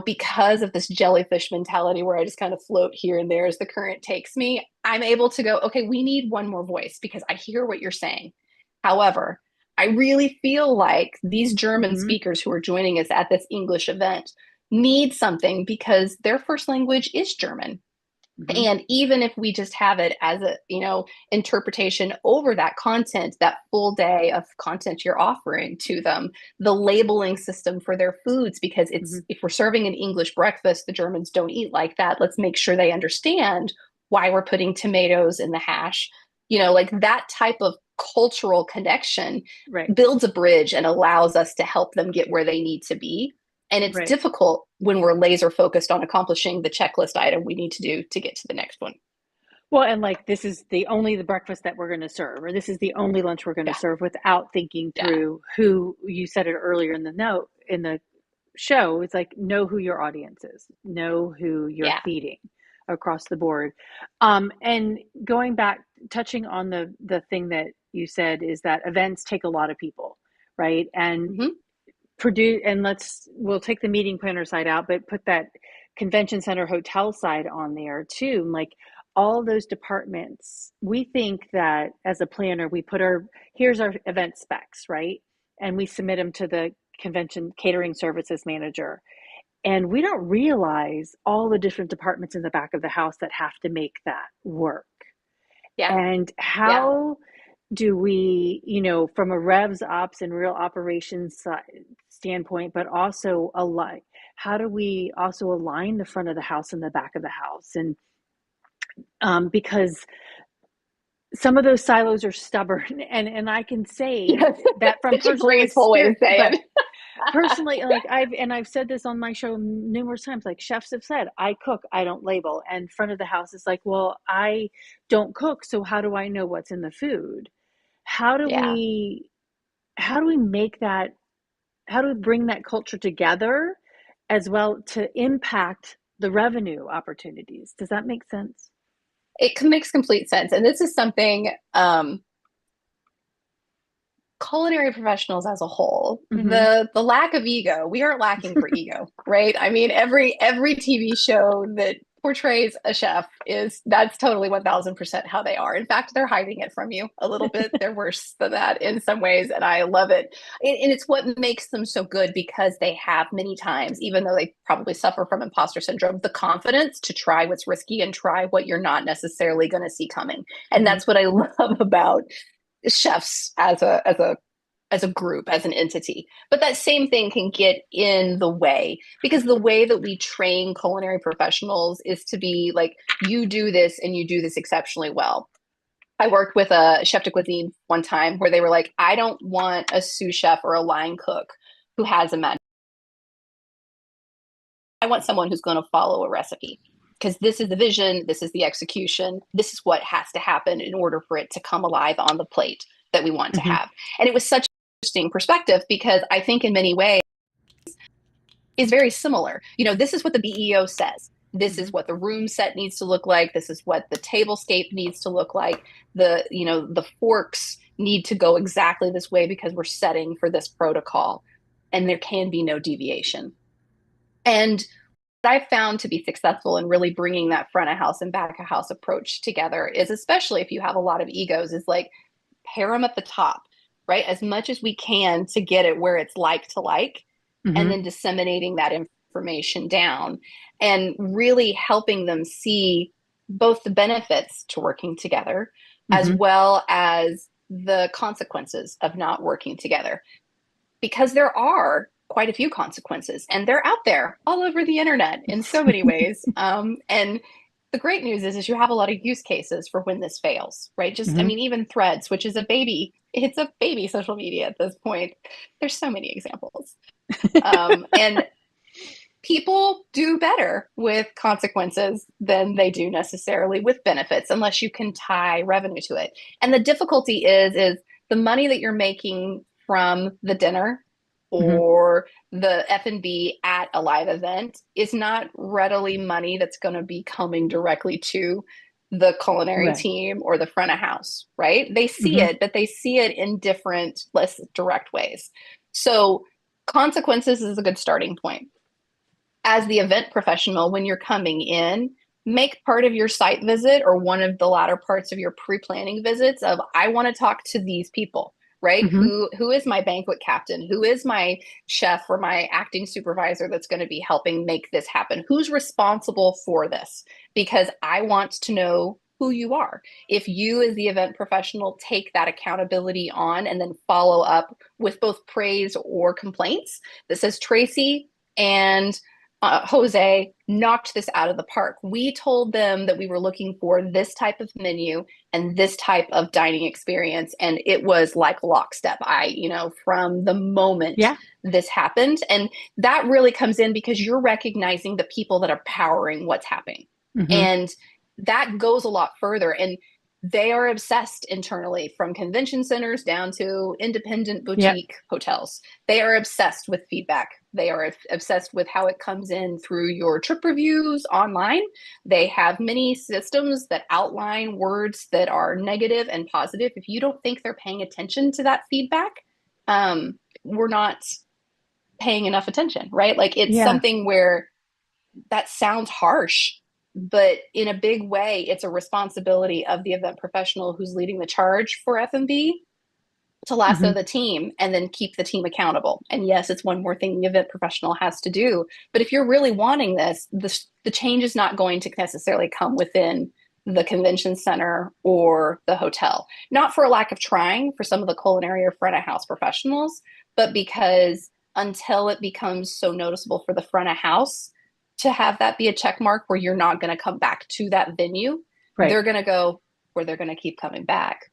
because of this jellyfish mentality where I just kind of float here and there as the current takes me, I'm able to go, okay, we need one more voice because I hear what you're saying. However, I really feel like these German Hmm. speakers who are joining us at this English event need something because their first language is German. Hmm. And even if we just have it as a, interpretation over that content, that full day of content you're offering to them, the labeling system for their foods, because Hmm. it's if we're serving an English breakfast, the Germans don't eat like that. Let's make sure they understand why we're putting tomatoes in the hash. Like that type of cultural connection Right. builds a bridge and allows us to help them get where they need to be. And it's Right. difficult when we're laser focused on accomplishing the checklist item we need to do to get to the next one. Well, and like this is the breakfast that we're going to serve, or this is the only lunch we're going to Yeah. serve without thinking Yeah. through who you said it earlier in the note in the show. It's like know who your audience is, know who you're Yeah. feeding across the board. And going back, touching on the thing that you said is that events take a lot of people, right? And Mm-hmm. produce and we'll take the meeting planner side out but put that convention center hotel side on there too, like all those departments. We think that as a planner we put our here's our event specs, right, and we submit them to the convention catering services manager, and we don't realize all the different departments in the back of the house that have to make that work. Yeah. And Yeah. how do we, from a revs ops and real operations standpoint, but also align, how do we also align the front of the house and the back of the house? And because some of those silos are stubborn, and I can say Yes. that from Such a personal graceful way to experience. say But it. personally, like I've said this on my show numerous times, like chefs have said, I cook, I don't label. And front of the house is like, well, I don't cook, so how do I know what's in the food? How do Yeah. we how do we make that, how do we bring that culture together as well to impact the revenue opportunities? Does that make sense? It makes complete sense. And this is something culinary professionals as a whole, Mm-hmm. the lack of ego, we aren't lacking for ego, right? I mean, every TV show that portrays a chef is that's totally 1000% how they are. In fact, they're hiding it from you a little bit. They're worse than that in some ways, and I love it. And it's what makes them so good because they have many times, even though they probably suffer from imposter syndrome, the confidence to try what's risky and try what you're not necessarily going to see coming. And Mm-hmm. that's what I love about chefs as a group, as an entity. But that same thing can get in the way because the way that we train culinary professionals is to be like, you do this and you do this exceptionally well. I worked with a chef de cuisine one time where they were like, I don't want a sous chef or a line cook who has a magic. I want someone who's going to follow a recipe because this is the vision, this is the execution, this is what has to happen in order for it to come alive on the plate that we want to Mm-hmm. have. And it was such an interesting perspective because I think in many ways is very similar. You know, this is what the BEO says. This Mm-hmm. is what the room set needs to look like. This is what the tablescape needs to look like. The forks need to go exactly this way because we're setting for this protocol and there can be no deviation. And what I've found to be successful in really bringing that front of house and back of house approach together is, especially if you have a lot of egos, is like pair them at the top, right? As much as we can to get it where it's like to like, and Mm-hmm. then disseminating that information down and really helping them see both the benefits to working together as Mm-hmm. well as the consequences of not working together because there are quite a few consequences and they're out there all over the internet in so many ways. And the great news is you have a lot of use cases for when this fails, right? Just, I Mm-hmm. mean, even Threads, which is a baby, it's a baby social media at this point. There's so many examples. And people do better with consequences than they do necessarily with benefits unless you can tie revenue to it. And the difficulty is the money that you're making from the dinner Mm-hmm. or the F&B at a live event is not readily money that's going to be coming directly to the culinary Right. team or the front of house, right? They see Mm-hmm. it, but they see it in different, less direct ways. So consequences is a good starting point. As the event professional, when you're coming in, make part of your site visit or one of the latter parts of your pre-planning visits of I want to talk to these people, right? Mm-hmm. Who is my banquet captain? Who is my chef or my acting supervisor that's going to be helping make this happen? Who's responsible for this? Because I want to know who you are. If you as the event professional take that accountability on and then follow up with both praise or complaints that says Tracy and Jose knocked this out of the park. We told them that we were looking for this type of menu and this type of dining experience, and it was like lockstep. From the moment Yeah. this happened, and that really comes in because you're recognizing the people that are powering what's happening, Mm-hmm. and that goes a lot further. And they are obsessed internally from convention centers down to independent Yep. boutique hotels. They are obsessed with feedback. They are obsessed with how it comes in through your trip reviews online. They have many systems that outline words that are negative and positive. If you don't think they're paying attention to that feedback, we're not paying enough attention, right? Like it's Yeah. something where that sounds harsh, but in a big way, it's a responsibility of the event professional who's leading the charge for F&B to lasso Mm-hmm. the team and then keep the team accountable. And yes, it's one more thing the event professional has to do. But if you're really wanting this, the change is not going to necessarily come within the convention center or the hotel. Not for a lack of trying for some of the culinary or front of house professionals, but because until it becomes so noticeable for the front of house to have that be a check mark where you're not going to come back to that venue, Right. they're going to go where they're going to keep coming back.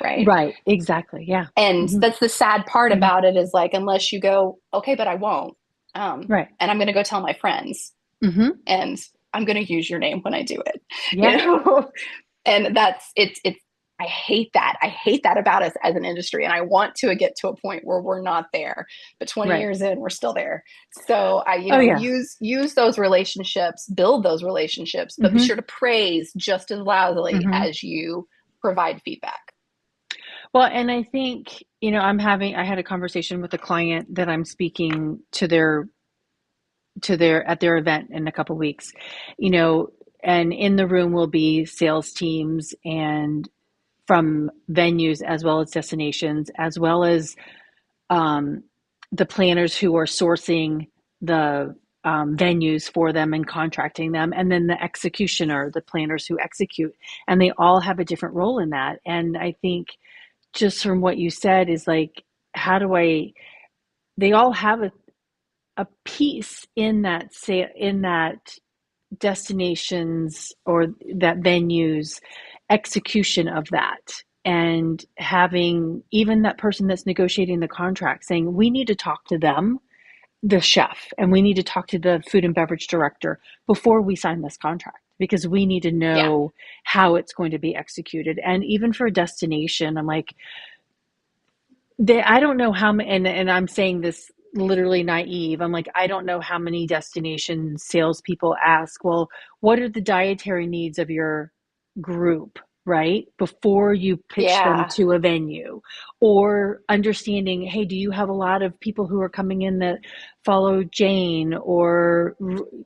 Right. Right. Exactly. Yeah. And Hmm. that's the sad part Hmm. about it is like, unless you go, okay, but I won't. Right. And I'm going to go tell my friends Hmm. and I'm going to use your name when I do it, you Yeah. know? And I hate that. I hate that about us as an industry. And I want to get to a point where we're not there, but 20 Right. years in, we're still there. So Oh yeah. use those relationships, build those relationships, but be Hmm. sure to praise just as loudly Hmm. as you provide feedback. Well, and I think, I had a conversation with a client that I'm speaking at their event in a couple weeks, you know, and in the room will be sales teams and from venues as well as destinations, as well as um, the planners who are sourcing the venues for them and contracting them, and then the executioner, the planners who execute, and they all have a different role in that. And I think just from what you said is like, how do I? They all have a piece in that destinations or that venues execution of that, and having even that person that's negotiating the contract saying we need to talk to them, the chef, and we need to talk to the food and beverage director before we sign this contract, because we need to Yeah. know how it's going to be executed. And even for a destination, I'm like, I don't know how many, and I'm saying this literally naive. I'm like, I don't know how many destination salespeople ask, well, what are the dietary needs of your group, right? Before you pitch them Yeah. to a venue, or understanding, hey, do you have a lot of people who are coming in that follow Jane or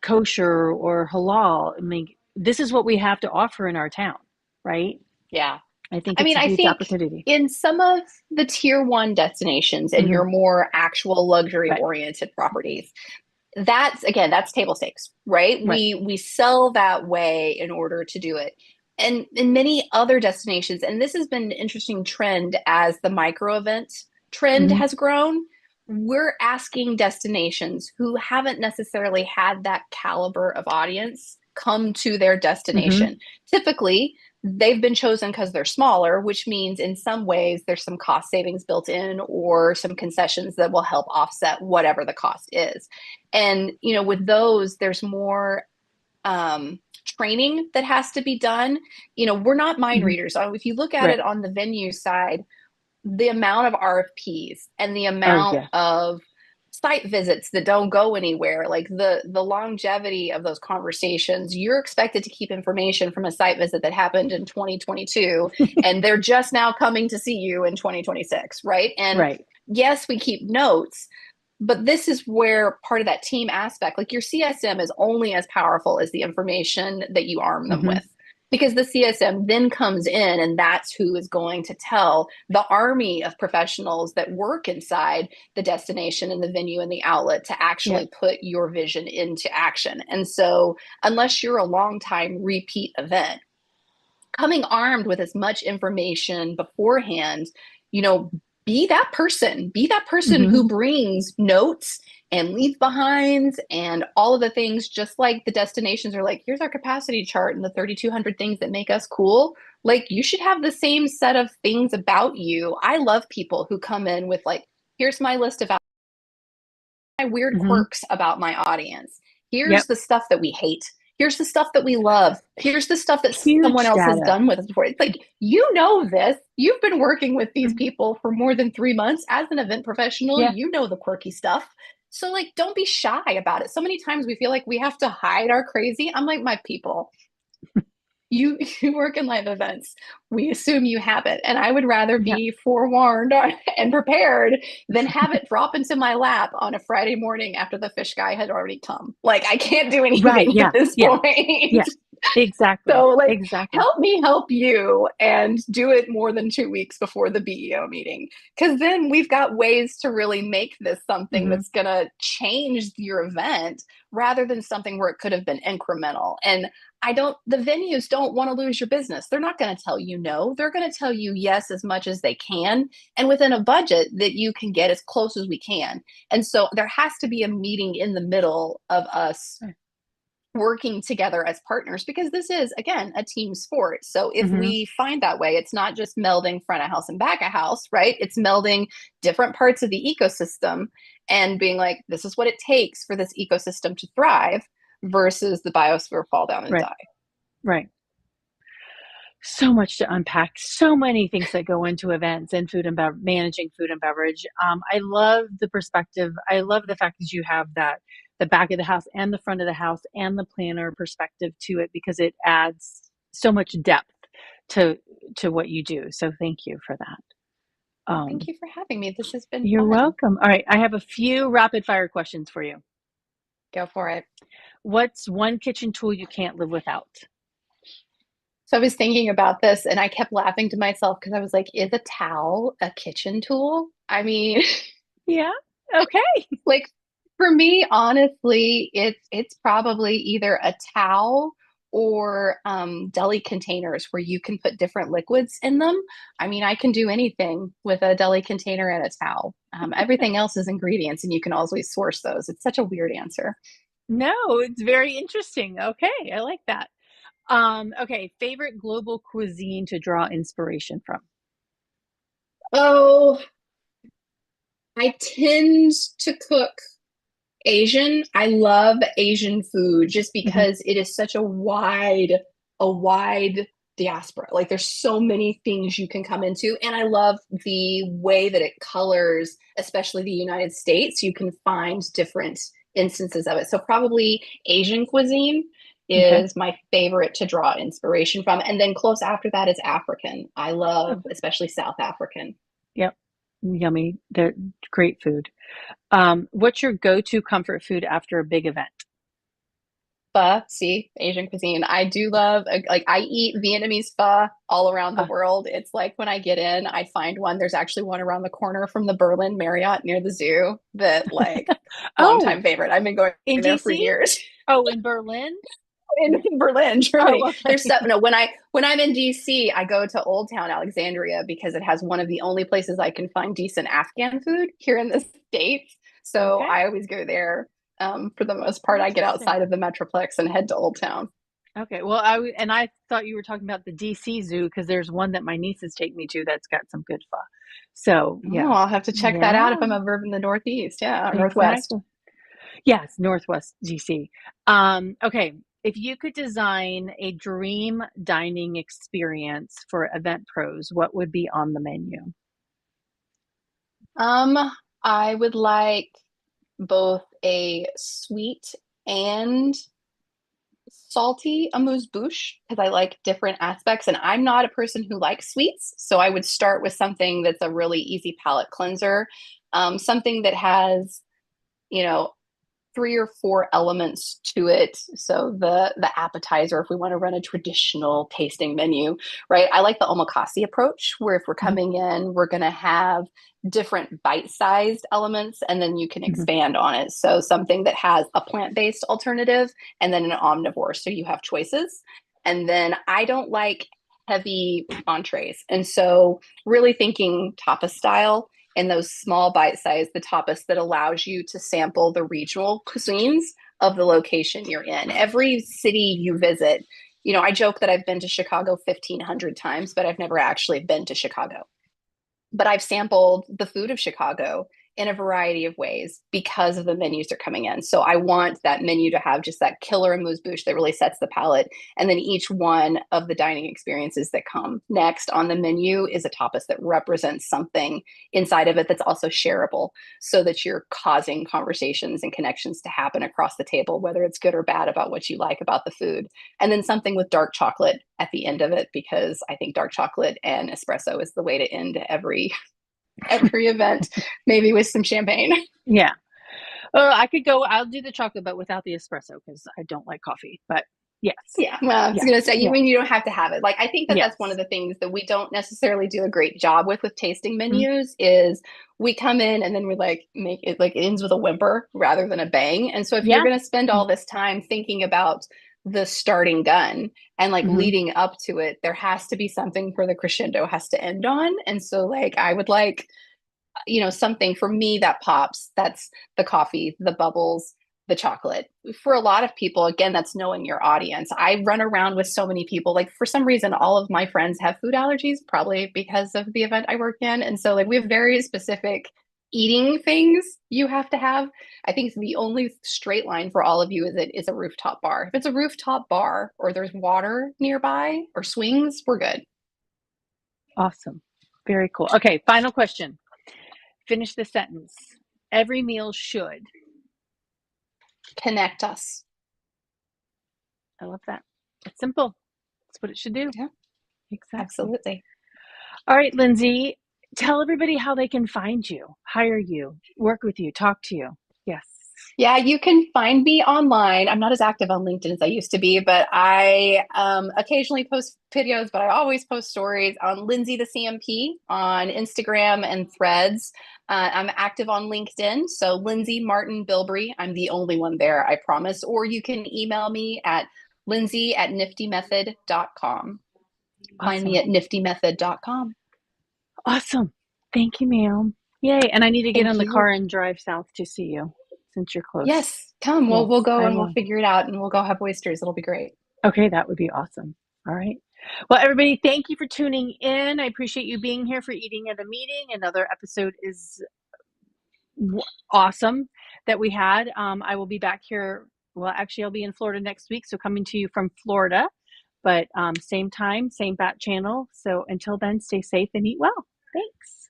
kosher or halal? I mean, this is what we have to offer in our town, right? Yeah. I think I it's mean, a I huge think opportunity. in some of the tier one destinations and Hmm. your more actual luxury Right, oriented properties, that's table stakes, right? right. We sell that way in order to do it. And in many other destinations, and this has been an interesting trend as the micro event trend Hmm. has grown, we're asking destinations who haven't necessarily had that caliber of audience come to their Hmm. destination. Typically, they've been chosen because they're smaller, which means in some ways there's some cost savings built in or some concessions that will help offset whatever the cost is. And, with those, there's more training that has to be done. We're not mind Hmm. readers. If you look at Right. it on the venue side, the amount of RFPs and the Oh amount yeah. of site visits that don't go anywhere, like the longevity of those conversations, you're expected to keep information from a site visit that happened in 2022 and they're just now coming to see you in 2026, right? And Right. yes, we keep notes, but this is where part of that team aspect, like your CSM is only as powerful as the information that you arm them Hmm. with. Because the CSM then comes in, and that's who is going to tell the army of professionals that work inside the destination and the venue and the outlet to Yeah. actually put your vision into action. And so, unless you're a long time repeat event, coming armed with as much information beforehand, you know, be that person Hmm. who brings notes and leave behinds and all of the things, just like the destinations are like, here's our capacity chart and the 3,200 things that make us cool. Like, you should have the same set of things about you. I love people who come in with, like, here's my list of my weird Hmm. quirks about my audience. Here's Yep. the stuff that we hate. Here's the stuff that we love. Here's the stuff that someone Huge else has data. done with us before. It's like, you know this. You've been working with these Mhm. people for more than 3 months. As an event professional, Yeah. you know the quirky stuff. So, like, don't be shy about it. So many times we feel like we have to hide our crazy. I'm like, my people, you you work in live events. We assume you have it, and I would rather Yeah. be forewarned and prepared than have it drop into my lap on a Friday morning after the fish guy had already come. Like, I can't do Right. anything at Yeah. this Yeah. point. Yeah. Exactly. So, like, Exactly. help me help you and do it more than 2 weeks before the BEO meeting. Because then we've got ways to really make this something Hmm. that's going to change your event rather than something where it could have been incremental. And the venues don't want to lose your business. They're not going to tell you no. They're going to tell you yes as much as they can and within a budget that you can get as close as we can. And so there has to be a meeting in the middle of us working together as partners because this is, again, a team sport. So if Hmm. we find that way, it's not just melding front of house and back of house, right? It's melding different parts of the ecosystem and being like, this is what it takes for this ecosystem to thrive versus the biosphere fall down and Right. die. Right. So much to unpack, so many things that go into events and food and managing food and beverage. I love the perspective. I love the fact that you have that the back of the house and the front of the house and the planner perspective to it because it adds so much depth to what you do. So thank you for that. Well, thank Um, you for having me. This has been you're fun. welcome. All right, I have a few rapid fire questions for you. Go for it. What's one kitchen tool you can't live without? So I was thinking about this and I kept laughing to myself because I was like, is a towel a kitchen tool? I mean, Yeah. Okay. like for me, honestly, it's probably either a towel or deli containers where you can put different liquids in them. I mean, I can do anything with a deli container and a towel. Everything else is ingredients, and you can always source those. It's such a weird answer. No, it's very interesting. Okay, I like that. Okay, favorite global cuisine to draw inspiration from. Oh, I tend to cook Asian. I love Asian food just Hmm. because it is such a wide diaspora. Like there's so many things you can come into. And I love the way that it colors, especially the United States. You can find different instances of it. So probably Asian cuisine Okay. is my favorite to draw inspiration from. And then close after that is African. I love Oh, especially South African. yep. Yummy. They're great food. What's your go-to comfort food after a big event? Pho, see, Asian cuisine. I do love, like, I eat Vietnamese pho all around the Uh, world. It's like when I get in, I find one. There's actually one around the corner from the Berlin Marriott near the zoo that, like, oh, longtime favorite. I've been going in there for DC? years. Oh, in Berlin? In Berlin, Oh, Germany. okay. There's so no when I'm in DC, I go to Old Town Alexandria because it has one of the only places I can find decent Afghan food here in the States. So Okay. I always go there. For the most part, I get Interesting. outside of the Metroplex and head to Old Town. Okay. Well, and I thought you were talking about the DC Zoo because there's one that my nieces take me to that's got some good pho. So, Oh, yeah. I'll have to check that out if Yeah, I'm ever in the Northeast. Yeah, Northwest. exactly. Yes, Northwest DC. Okay, if you could design a dream dining experience for event pros, what would be on the menu? Um, I would like both a sweet and salty amuse-bouche because I like different aspects. And I'm not a person who likes sweets. So I would start with something that's a really easy palate cleanser, something that has, you know, three or four elements to it. So the appetizer, if we want to run a traditional tasting menu, right? I like the omakase approach, where if we're Mhm, coming in, we're going to have different bite-sized elements, and then you can mhm. expand on it. So something that has a plant-based alternative, and then an omnivore, so you have choices. And then I don't like heavy entrees, and so really thinking tapas style in those small bite size, the tapas that allows you to sample the regional cuisines of the location you're in. Every city you visit, I joke that I've been to Chicago 1,500 times, but I've never actually been to Chicago. But I've sampled the food of Chicago in a variety of ways because of the menus that are coming in. So I want that menu to have just that killer amuse bouche that really sets the palate. And then each one of the dining experiences that come next on the menu is a tapas that represents something inside of it that's also shareable so that you're causing conversations and connections to happen across the table, whether it's good or bad about what you like about the food. And then something with dark chocolate at the end of it, because I think dark chocolate and espresso is the way to end every event, maybe with some champagne. Yeah. I could go, I'll do the chocolate, but without the espresso because I don't like coffee. But yes. Yeah, well, I was Yeah. gonna say, you Yeah. mean you don't have to have it. Like, I think that that's one of Yes. the things that we don't necessarily do a great job with tasting Mhm. menus is we come in and then we like make it like it ends with a whimper rather than a bang. And so if you're Yeah. gonna spend all this time thinking about the starting gun and like Mm-hmm. leading up to it, there has to be something for the crescendo has to end on. And so like I would like something for me that pops. That's the coffee, the bubbles, the chocolate. For a lot of people, again, that's knowing your audience. I run around with so many people. Like for some reason, all of my friends have food allergies, probably because of the event I work in. And so like we have very specific eating things you have to have. I think the only straight line for all of you is it is a rooftop bar. If it's a rooftop bar or there's water nearby or swings, we're good. Awesome. Very cool. Okay, final question. Finish the sentence. Every meal should. Connect us. I love that. It's simple. That's what it should do. Yeah, Exactly. absolutely. All right, Lindsay, tell everybody how they can find you, hire you, work with you, talk to you. Yes. Yeah, you can find me online. I'm not as active on LinkedIn as I used to be, but I occasionally post videos, but I always post stories on Lindsay the CMP on Instagram and Threads. I'm active on LinkedIn. So Lindsay Martin-Bilbrey, I'm the only one there, I promise. Or you can email me at lindsay@niftymethod.com. Find me Awesome. at niftymethod.com. Awesome. Thank you, ma'am. Yay. And I need to get Thank in the you. car and drive south to see you since you're close. Yes, come. Yes, We'll go I and we'll will. figure it out and we'll go have oysters. It'll be great. Okay, that would be awesome. All right. Well, everybody, thank you for tuning in. I appreciate you being here for Eating at a Meeting. Another episode is awesome that we had. I will be back here. Well, actually, I'll be in Florida next week. So coming to you from Florida, but same time, same bat channel. So until then, stay safe and eat well. Thanks.